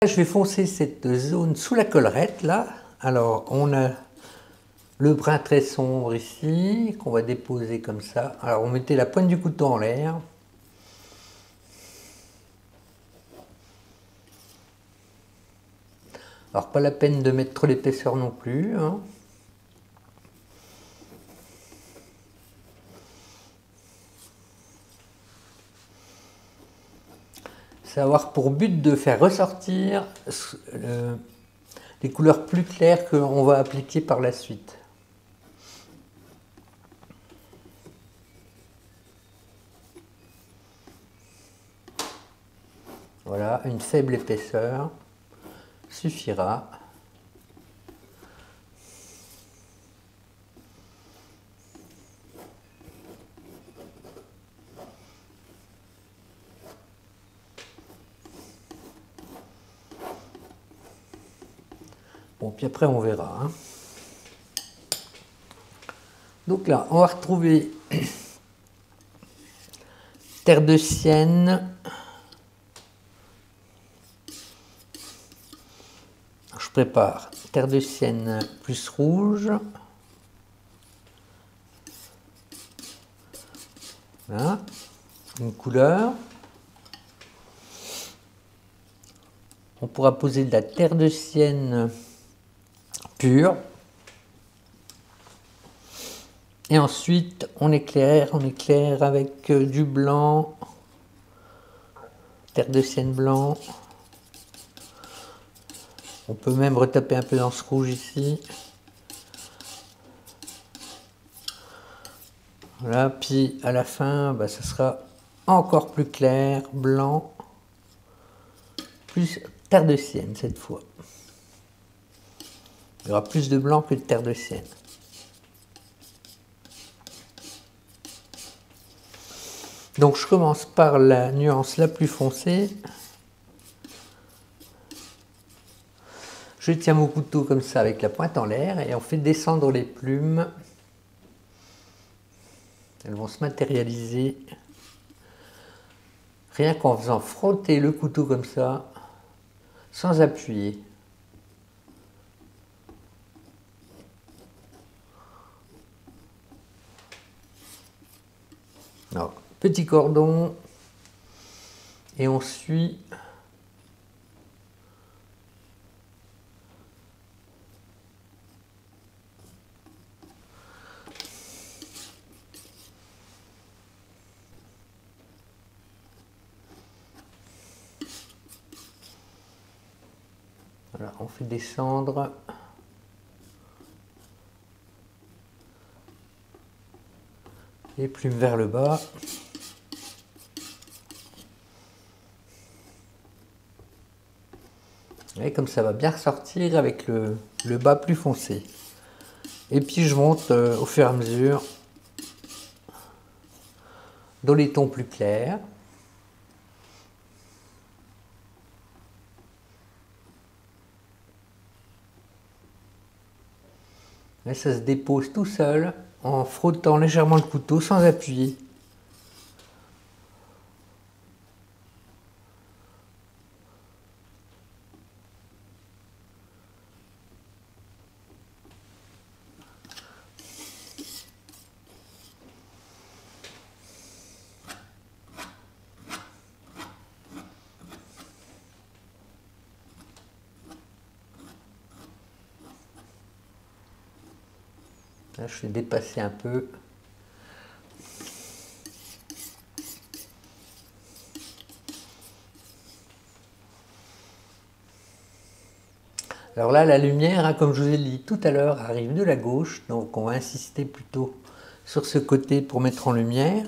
Je vais foncer cette zone sous la collerette là. Alors on a le brin très sombre ici qu'on va déposer comme ça. Alors on mettait la pointe du couteau en l'air. Alors pas la peine de mettre trop d'épaisseur non plus, hein. Ça va avoir pour but de faire ressortir les couleurs plus claires qu'on va appliquer par la suite. Voilà, une faible épaisseur suffira. Bon, puis après on verra, hein. Donc là, on va retrouver terre de sienne. Je prépare terre de sienne plus rouge. Voilà, une couleur. On pourra poser de la terre de sienne pure. Et ensuite, on éclaire avec du blanc, terre de sienne blanc. On peut même retaper un peu dans ce rouge ici. Voilà, puis à la fin, bah, ça sera encore plus clair, blanc, plus terre de sienne cette fois. Il y aura plus de blanc que de terre de sienne. Donc je commence par la nuance la plus foncée. Je tiens mon couteau comme ça avec la pointe en l'air et on fait descendre les plumes. Elles vont se matérialiser rien qu'en faisant frotter le couteau comme ça, sans appuyer. Alors, petit cordon et on suit. Voilà, on fait descendre les plumes vers le bas. Et comme ça va bien ressortir avec le bas plus foncé. Et puis je monte au fur et à mesure dans les tons plus clairs. Et ça se dépose tout seul en frottant légèrement le couteau sans appuyer. Là, je fais dépasser un peu. Alors là, la lumière, hein, comme je vous ai dit tout à l'heure, arrive de la gauche, donc on va insister plutôt sur ce côté pour mettre en lumière.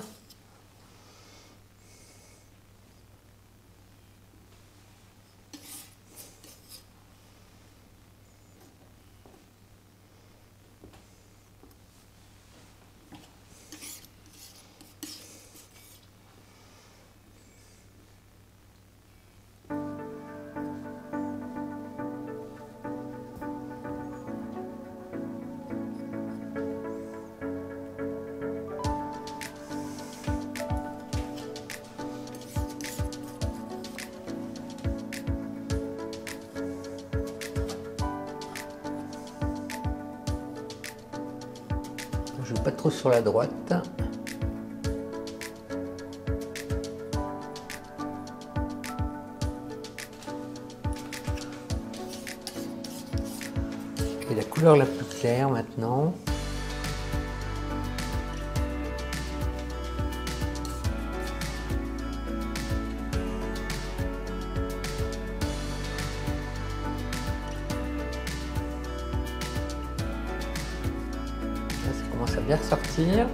joue pas trop sur la droite. Et la couleur la plus claire maintenant. Ça commence à bien ressortir.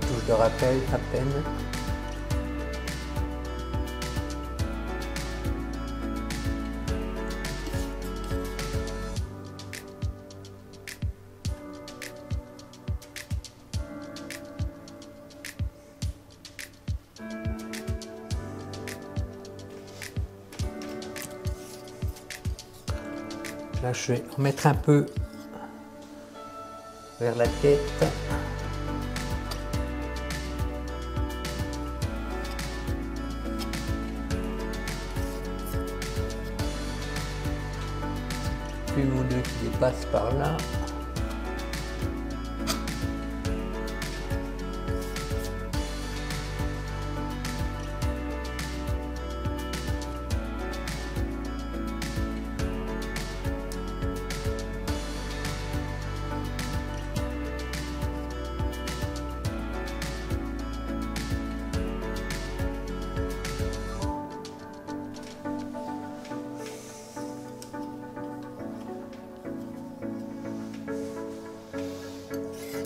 Touche de rappel à peine. Là, je vais en mettre un peu vers la tête. Une ou deux qui dépassent par là.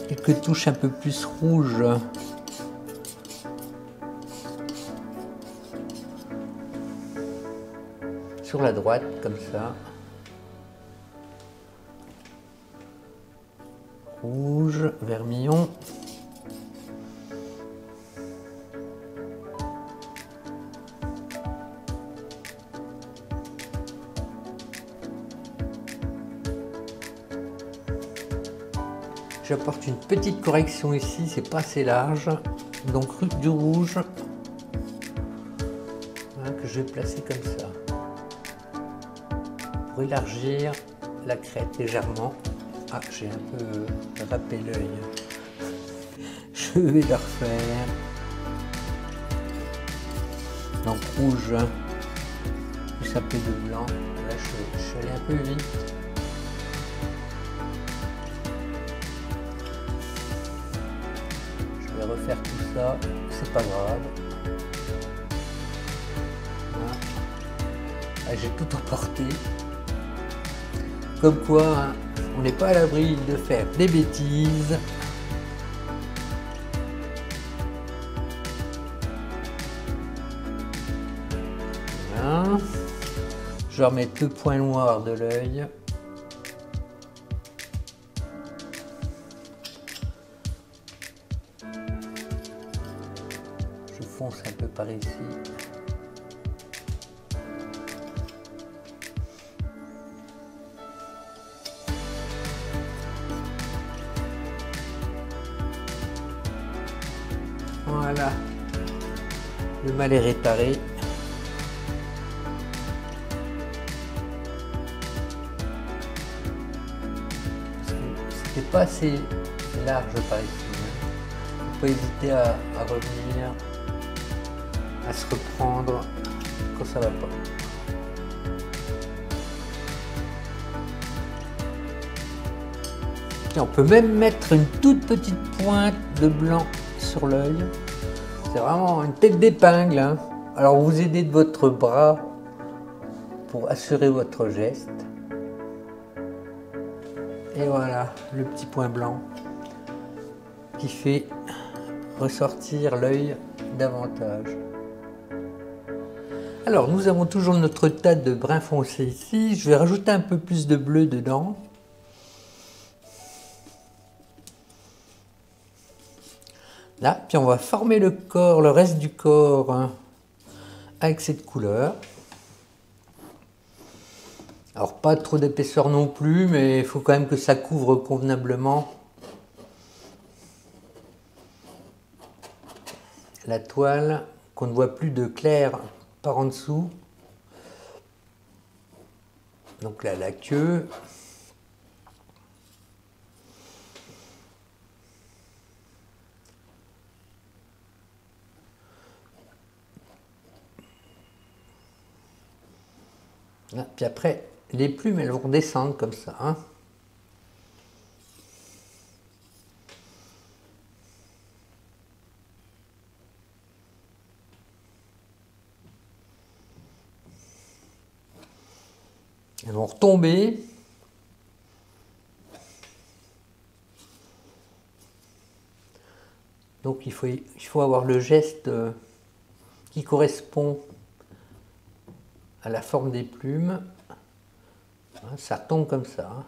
Quelques touches un peu plus rouges. Sur la droite, comme ça. Rouge, vermillon. J'apporte une petite correction ici, c'est pas assez large, donc du rouge hein, que je vais placer comme ça pour élargir la crête légèrement. Ah, j'ai un peu râpé l'œil, je vais le refaire. Donc rouge plus un peu de blanc. Là je suis allé un peu vite. Refaire tout ça, c'est pas grave. Voilà. Ah, j'ai tout emporté. Comme quoi, hein, on n'est pas à l'abri de faire des bêtises. Voilà. Je vais remettre le point noir de l'œil. Fonce un peu par ici. Voilà, le mal est réparé. C'était pas assez large par ici. Faut pas hésiter à revenir, à se reprendre quand ça va pas. Et on peut même mettre une toute petite pointe de blanc sur l'œil. C'est vraiment une tête d'épingle, hein. Alors vous aidez de votre bras pour assurer votre geste. Et voilà le petit point blanc qui fait ressortir l'œil davantage. Alors nous avons toujours notre tas de brun foncé ici. Je vais rajouter un peu plus de bleu dedans. Là, puis on va former le corps, le reste du corps, hein, avec cette couleur. Alors pas trop d'épaisseur non plus, mais il faut quand même que ça couvre convenablement la toile, qu'on ne voit plus de clair par en dessous. Donc là, la queue. Ah, puis après, les plumes, elles vont descendre comme ça. Hein. Elles vont retomber. Donc il faut avoir le geste qui correspond à la forme des plumes. Ça tombe comme ça.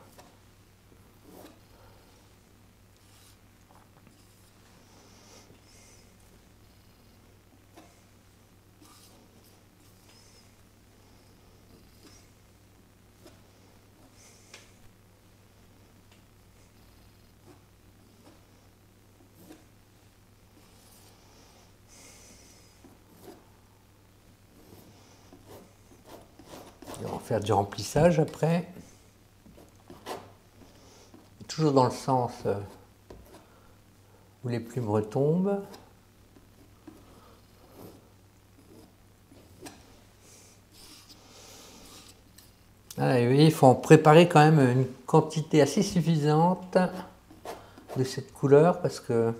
On va faire du remplissage après. Toujours dans le sens où les plumes retombent. Ah, et oui, il faut en préparer quand même une quantité assez suffisante de cette couleur parce que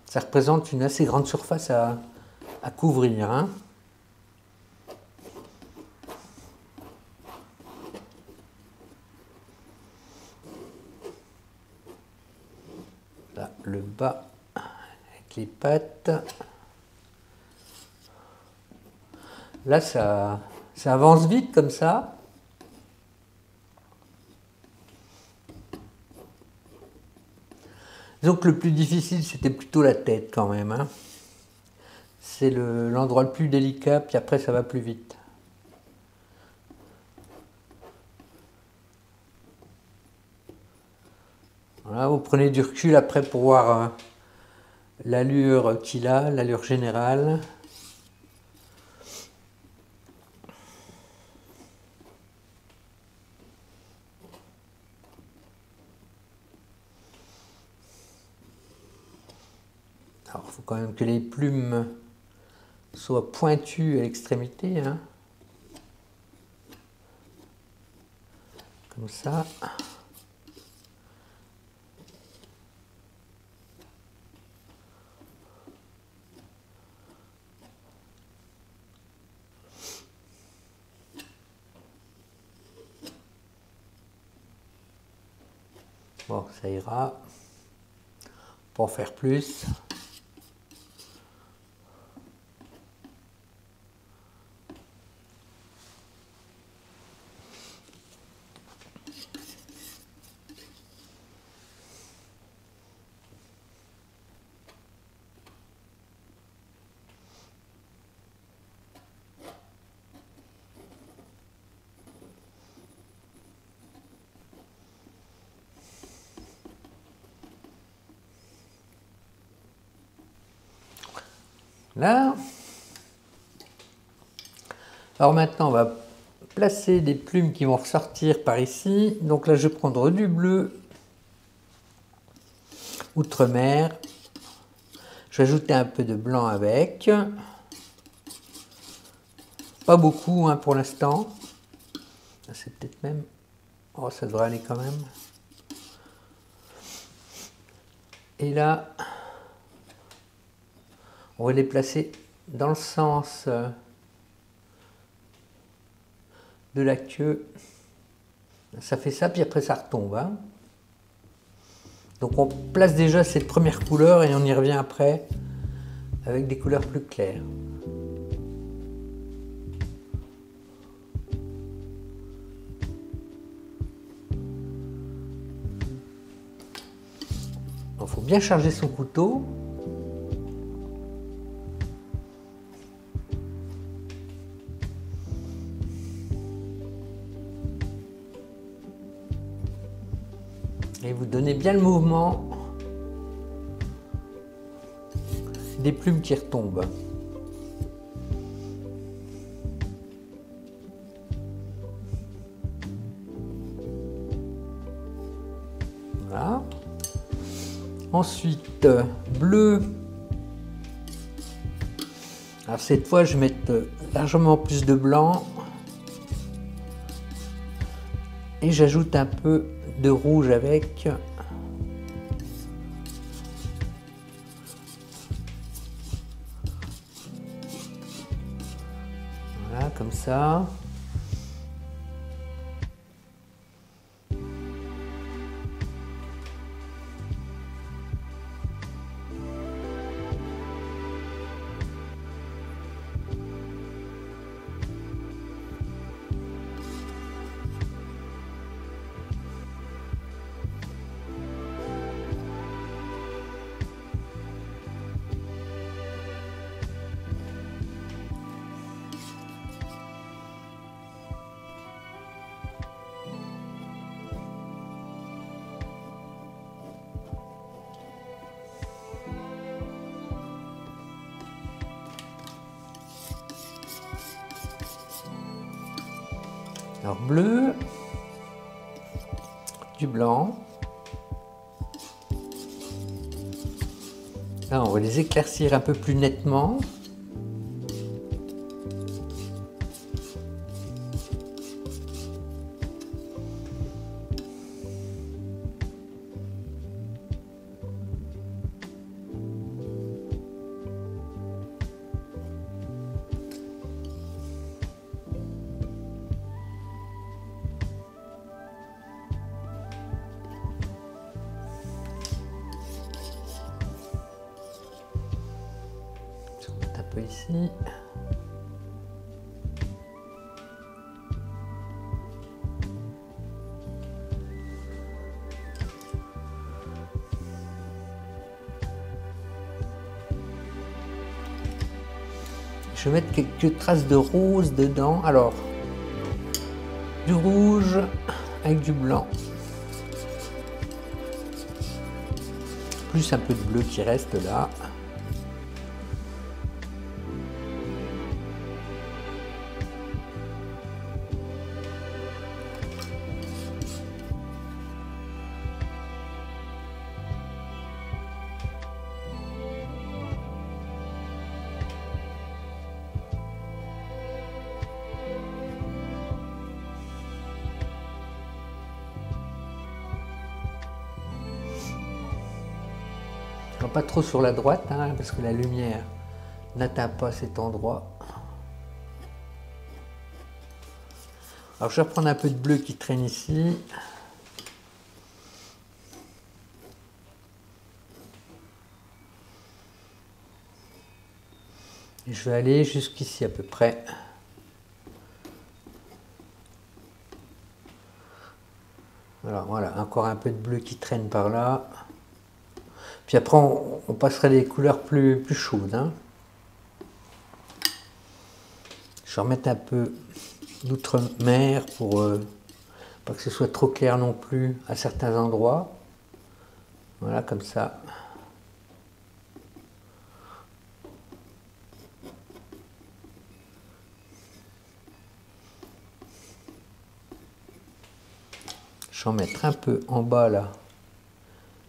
ça représente une assez grande surface à couvrir. Hein. Là, le bas avec les pattes. Là, ça avance vite comme ça. Donc le plus difficile, c'était plutôt la tête quand même. Hein. C'est l'endroit le plus délicat, puis après ça va plus vite. Voilà, vous prenez du recul après pour voir l'allure qu'il a, l'allure générale. Alors, il faut quand même que les plumes soient pointues à l'extrémité. Hein. Comme ça. Bon, ça ira. Pour en faire plus. Là. Alors maintenant, on va placer des plumes qui vont ressortir par ici. Donc là, je vais prendre du bleu Outremer. Je vais ajouter un peu de blanc avec. Pas beaucoup hein, pour l'instant. C'est peut-être même... Oh, ça devrait aller quand même. Et là, on va les placer dans le sens de la queue. Ça fait ça, puis après ça retombe. Hein. Donc on place déjà cette première couleur et on y revient après avec des couleurs plus claires. Il faut bien charger son couteau. Et vous donnez bien le mouvement des plumes qui retombent. Ensuite, bleu. Alors cette fois, je vais mettre largement plus de blanc. Et j'ajoute un peu de rouge avec. Voilà, comme ça. Alors bleu, du blanc. Là, on va les éclaircir un peu plus nettement. Un peu ici. Je vais mettre quelques traces de rose dedans. Alors, du rouge avec du blanc. Plus un peu de bleu qui reste là. Pas trop sur la droite, hein, parce que la lumière n'atteint pas cet endroit. Alors je vais reprendre un peu de bleu qui traîne ici. Et je vais aller jusqu'ici à peu près. Alors voilà, encore un peu de bleu qui traîne par là. Puis après, on passerait des couleurs plus chaudes. Hein. Je vais remettre un peu d'outre-mer pour pas que ce soit trop clair non plus à certains endroits. Voilà, comme ça. Je vais en mettre un peu en bas là,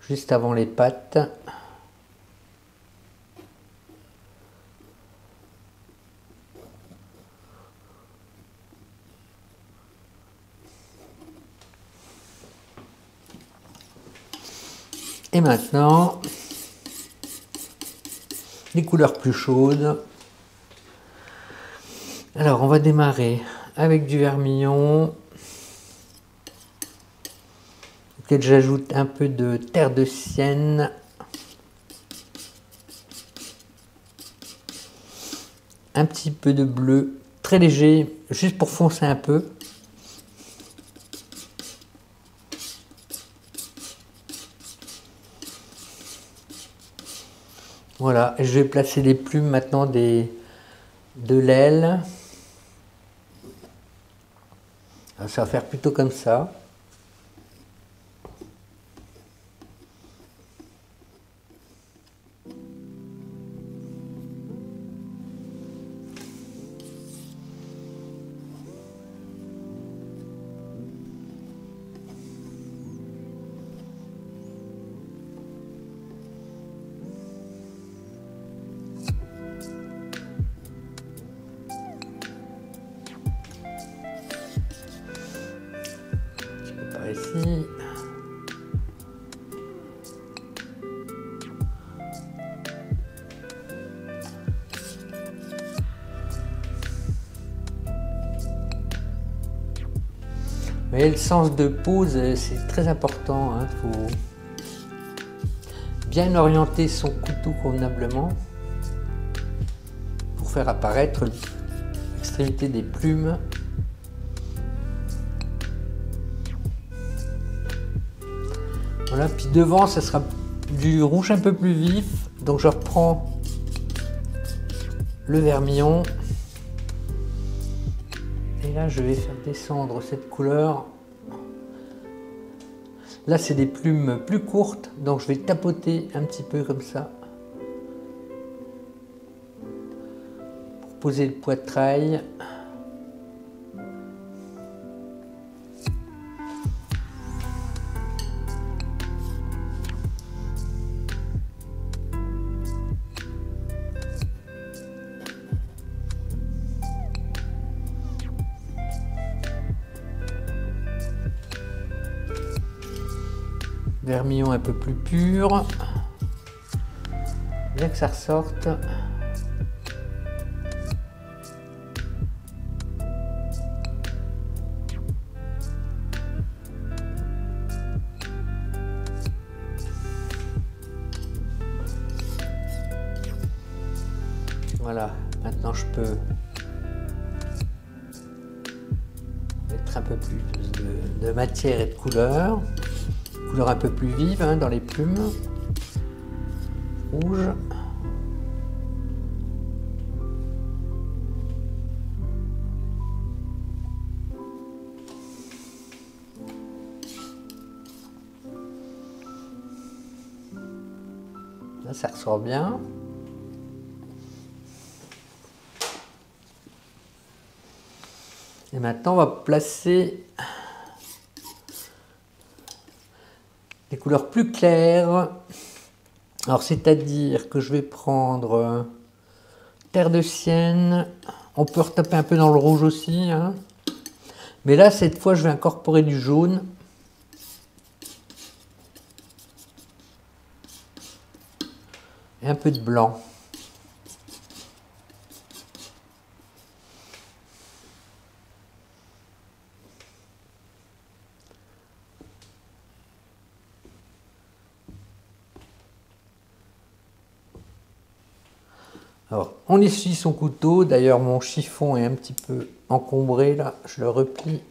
juste avant les pattes. Et maintenant, les couleurs plus chaudes. Alors, on va démarrer avec du vermillon, auquel j'ajoute un peu de terre de sienne. Un petit peu de bleu, très léger, juste pour foncer un peu. Voilà, et je vais placer les plumes maintenant de l'aile. Ça va faire plutôt comme ça. voyez, le sens de pose, c'est très important. Il faut bien orienter son couteau convenablement pour faire apparaître l'extrémité des plumes. Voilà, puis devant, ça sera du rouge un peu plus vif. Donc je reprends le vermillon. Et là, je vais faire descendre cette couleur. Là, c'est des plumes plus courtes, donc je vais tapoter un petit peu comme ça pour poser le poitrail. Vermillon un peu plus pur, bien que ça ressorte. Voilà, maintenant je peux mettre un peu plus de matière et de couleur. Couleur un peu plus vive dans les plumes. Rouge. Là, ça ressort bien. Et maintenant, on va placer des couleurs plus claires. Alors, c'est-à-dire que je vais prendre terre de sienne. On peut retaper un peu dans le rouge aussi. Mais là, cette fois, je vais incorporer du jaune. Et un peu de blanc. Alors, on essuie son couteau. D'ailleurs, mon chiffon est un petit peu encombré là. Je le replie.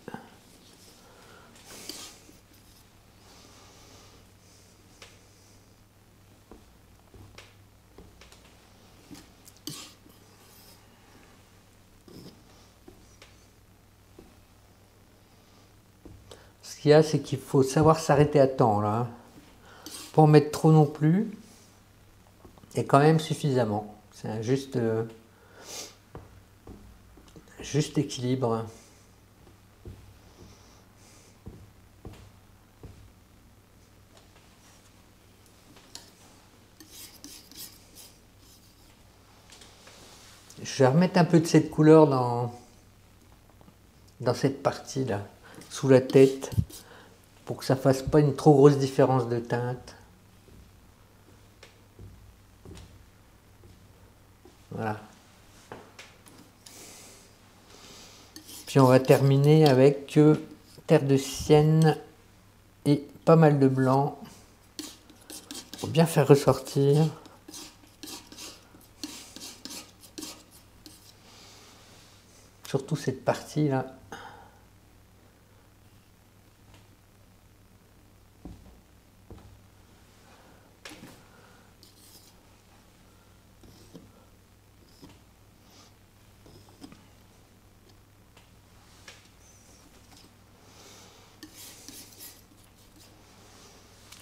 Ce qu'il y a, c'est qu'il faut savoir s'arrêter à temps là. Pas en mettre trop non plus. Et quand même suffisamment. C'est un juste équilibre. Je vais remettre un peu de cette couleur dans cette partie là, sous la tête, pour que ça fasse pas une trop grosse différence de teinte. Voilà. Puis on va terminer avec terre de sienne et pas mal de blanc pour bien faire ressortir. Surtout cette partie là.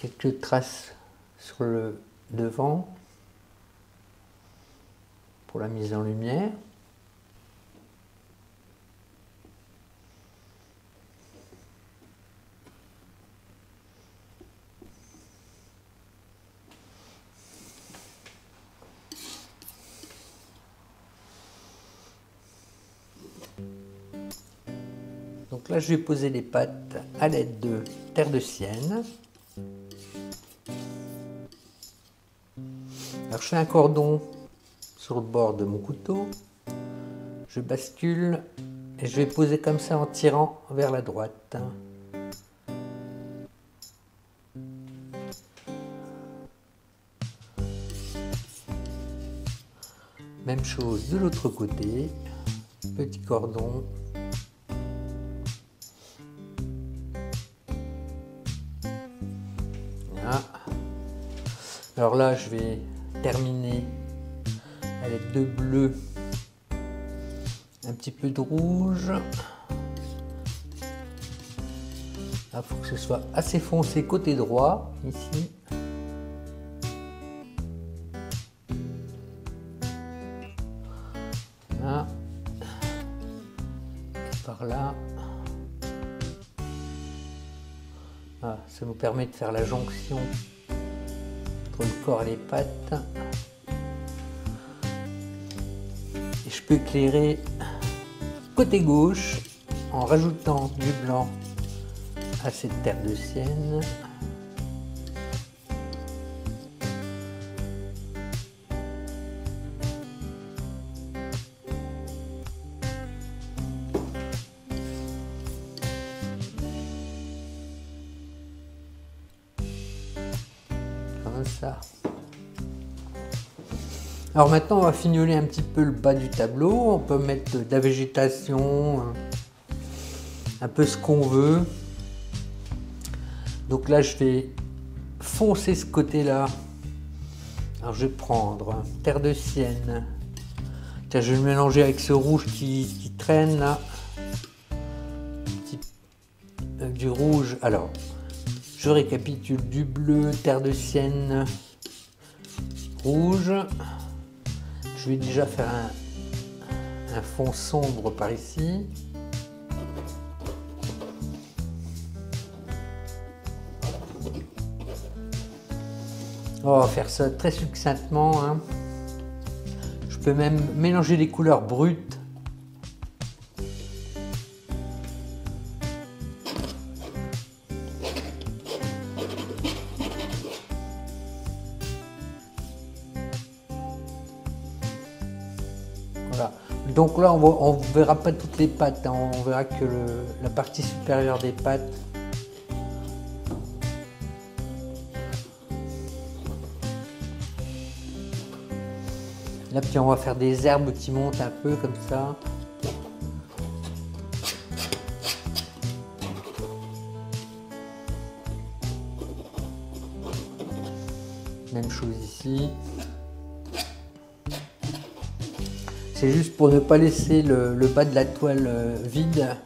Quelques traces sur le devant pour la mise en lumière. Donc là, je vais poser les pattes à l'aide de terre de sienne. Alors je fais un cordon sur le bord de mon couteau, je bascule et je vais poser comme ça en tirant vers la droite. Même chose de l'autre côté, petit cordon. Voilà. Alors là, je vais terminer avec de bleu, un petit peu de rouge. Il faut que ce soit assez foncé côté droit, ici. Là. Et par là. Ah, ça nous permet de faire la jonction entre le corps et les pattes. Et je peux éclairer côté gauche en rajoutant du blanc à cette terre de sienne. Comme ça. Alors maintenant on va fignoler un petit peu le bas du tableau. On peut mettre de la végétation, un peu ce qu'on veut. Donc là je vais foncer ce côté là. Alors je vais prendre terre de sienne. Tiens, je vais le mélanger avec ce rouge qui traîne là. Du rouge. Alors je récapitule: du bleu, terre de sienne, rouge. Je vais déjà faire un fond sombre par ici. On va faire ça très succinctement, hein. Je peux même mélanger les couleurs brutes. Voilà. Donc là, on ne verra pas toutes les pattes, hein. On verra que la partie supérieure des pattes. Là, puis on va faire des herbes qui montent un peu comme ça. Même chose ici. C'est juste pour ne pas laisser le bas de la toile vide.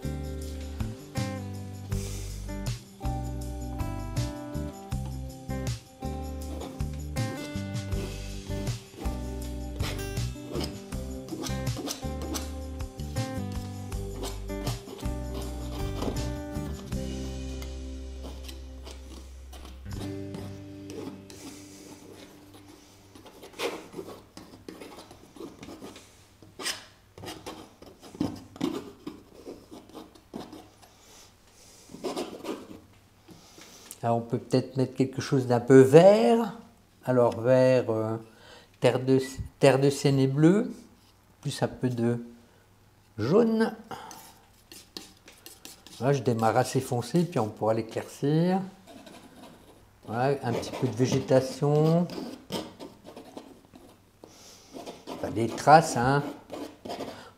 Là, on peut peut-être mettre quelque chose d'un peu vert. Alors vert, terre de sienne et bleu, plus un peu de jaune. Voilà, je démarre assez foncé, puis on pourra l'éclaircir. Voilà, un petit peu de végétation. Enfin, des traces, hein.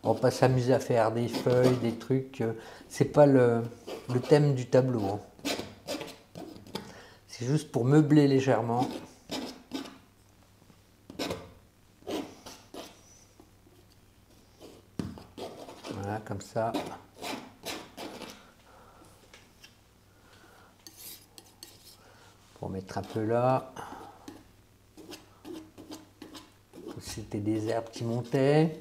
On va pas s'amuser à faire des feuilles, des trucs. C'est pas le thème du tableau, hein. C'est juste pour meubler légèrement. Voilà, comme ça. Pour mettre un peu là. C'était des herbes qui montaient.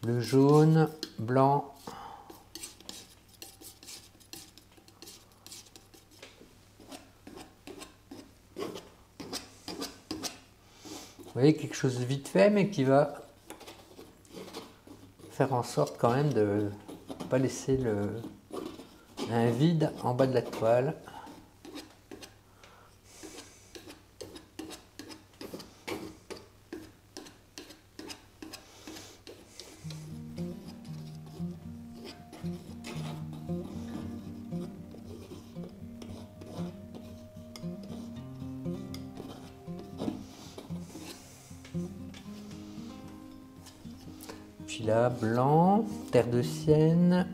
Le jaune, blanc. Vous voyez, quelque chose de vite fait, mais qui va faire en sorte quand même de ne pas laisser un vide en bas de la toile. argila blanc, terre de sienne.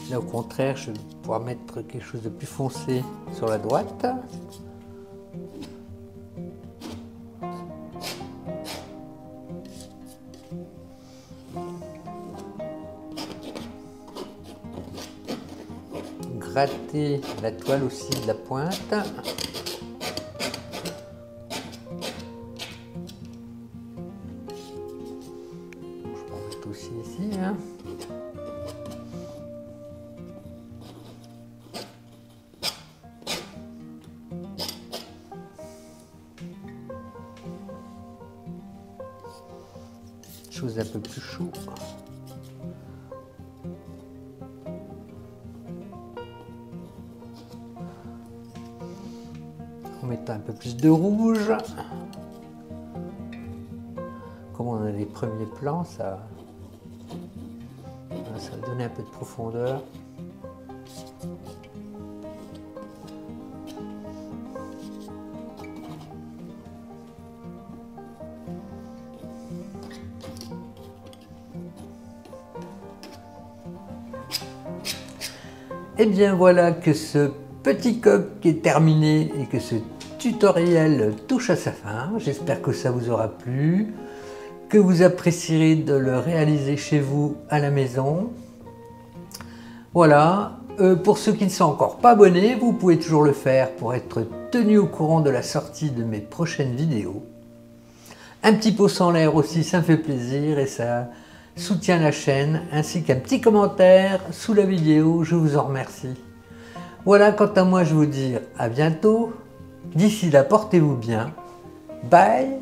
Là, au contraire, je vais pouvoir mettre quelque chose de plus foncé sur la droite. Gratter la toile aussi de la pointe. Je peux en mettre aussi ici. Hein. Chose un peu plus chaud. En mettant un peu plus de rouge. Comme on a les premiers plans, ça va donner un peu de profondeur. Et bien voilà que ce petit coq est terminé et que ce tutoriel touche à sa fin. J'espère que ça vous aura plu, que vous apprécierez de le réaliser chez vous à la maison. Voilà, pour ceux qui ne sont encore pas abonnés, vous pouvez toujours le faire pour être tenu au courant de la sortie de mes prochaines vidéos. Un petit pouce en l'air aussi, ça me fait plaisir et ça soutient la chaîne, ainsi qu'un petit commentaire sous la vidéo, je vous en remercie. Voilà, quant à moi, je vous dis à bientôt. D'ici là, portez-vous bien. Bye!